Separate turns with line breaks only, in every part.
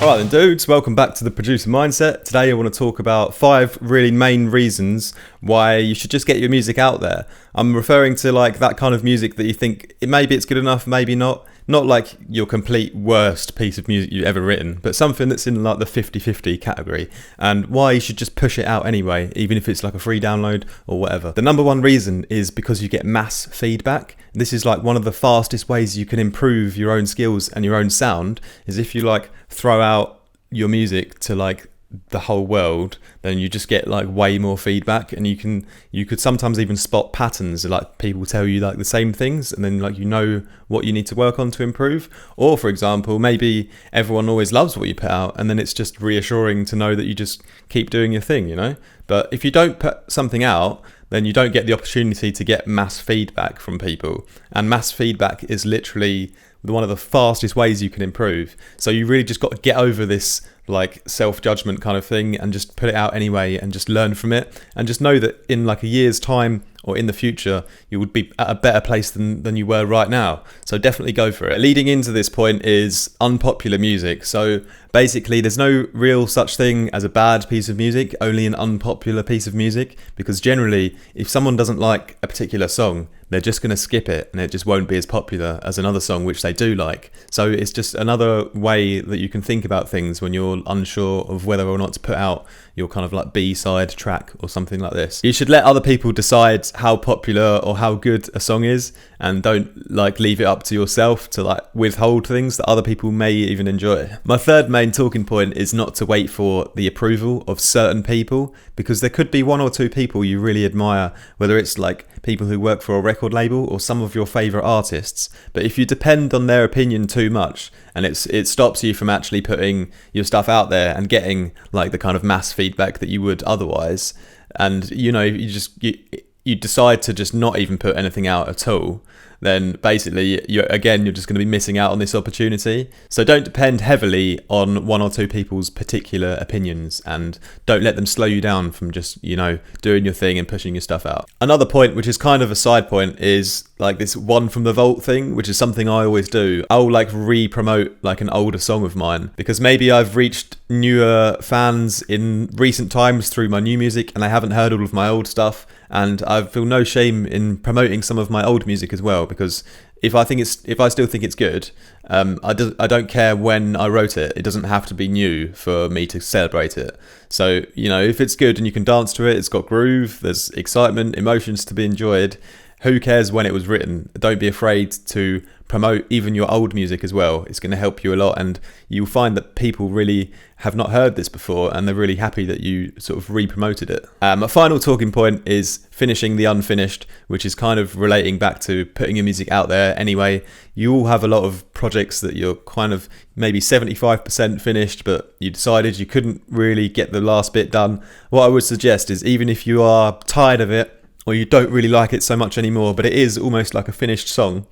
Alright then dudes, welcome back to the Producer Mindset. Today I want to talk about 5 really main reasons why you should just get your music out there. I'm referring to like that kind of music that you think maybe it's good enough, maybe not. Not like your complete worst piece of music you've ever written, but something that's in like the 50-50 category, and why you should just push it out anyway, even if it's like a free download or whatever. The number one reason is because you get mass feedback. This is like one of the fastest ways you can improve your own skills and your own sound, is if you like throw out your music to like the whole world, then you just get like way more feedback, and you could sometimes even spot patterns, like people tell you like the same things, and then like you know what you need to work on to improve. Or for example, maybe everyone always loves what you put out, and then it's just reassuring to know that you just keep doing your thing, you know. But if you don't put something out, then you don't get the opportunity to get mass feedback from people, and mass feedback is literally one of the fastest ways you can improve. So you really just got to get over this like self-judgment kind of thing and just put it out anyway and just learn from it, and just know that in like a year's time or in the future you would be at a better place than you were right now. So definitely go for it. Leading into this point is unpopular music. So basically there's no real such thing as a bad piece of music, only an unpopular piece of music, because generally if someone doesn't like a particular song, they're just going to skip it and it just won't be as popular as another song which they do like. So it's just another way that you can think about things when you're unsure of whether or not to put out your kind of like B-side track or something like this. You should let other people decide how popular or how good a song is, and don't like leave it up to yourself to like withhold things that other people may even enjoy. My third main talking point is not to wait for the approval of certain people, because there could be 1 or 2 people you really admire, whether it's like people who work for a record label or some of your favourite artists. But if you depend on their opinion too much, and it stops you from actually putting your stuff out there and getting like the kind of mass feedback that you would otherwise, and you know you decide to just not even put anything out at all, then basically you're just going to be missing out on this opportunity. So don't depend heavily on 1 or 2 people's particular opinions, and don't let them slow you down from just, you know, doing your thing and pushing your stuff out. Another point, which is kind of a side point, is like this one from the vault thing, which is something I always do. I'll like re-promote like an older song of mine, because maybe I've reached newer fans in recent times through my new music and they haven't heard all of my old stuff, and I feel no shame in promoting some of my old music as well, because if I still think it's good, I don't care when I wrote it. It doesn't have to be new for me to celebrate it. So, you know, if it's good and you can dance to it, it's got groove, there's excitement, emotions to be enjoyed, who cares when it was written? Don't be afraid to promote even your old music as well. It's going to help you a lot, and you'll find that people really have not heard this before and they're really happy that you sort of re-promoted it. A final talking point is finishing the unfinished, which is kind of relating back to putting your music out there anyway. You all have a lot of projects that you're kind of maybe 75% finished, but you decided you couldn't really get the last bit done. What I would suggest is, even if you are tired of it or you don't really like it so much anymore, but it is almost like a finished song,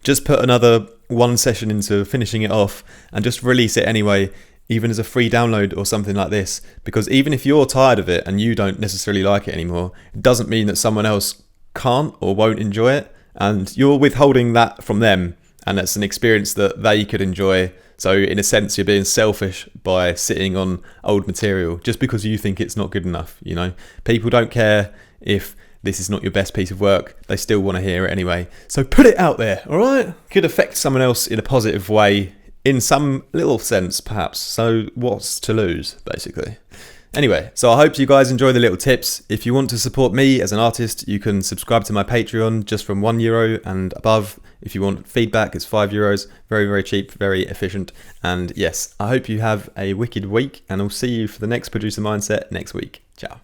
just put another 1 session into finishing it off and just release it anyway, even as a free download or something like this. Because even if you're tired of it and you don't necessarily like it anymore, it doesn't mean that someone else can't or won't enjoy it, and you're withholding that from them, and that's an experience that they could enjoy. So in a sense, you're being selfish by sitting on old material just because you think it's not good enough. You know, people don't care if this is not your best piece of work, they still want to hear it anyway. So put it out there, all right? Could affect someone else in a positive way, in some little sense perhaps. So what's to lose, basically? Anyway, so I hope you guys enjoy the little tips. If you want to support me as an artist, you can subscribe to my Patreon just from €1 and above. If you want feedback, it's €5. Very, very cheap, very efficient. And yes, I hope you have a wicked week, and I'll see you for the next Producer Mindset next week. Ciao.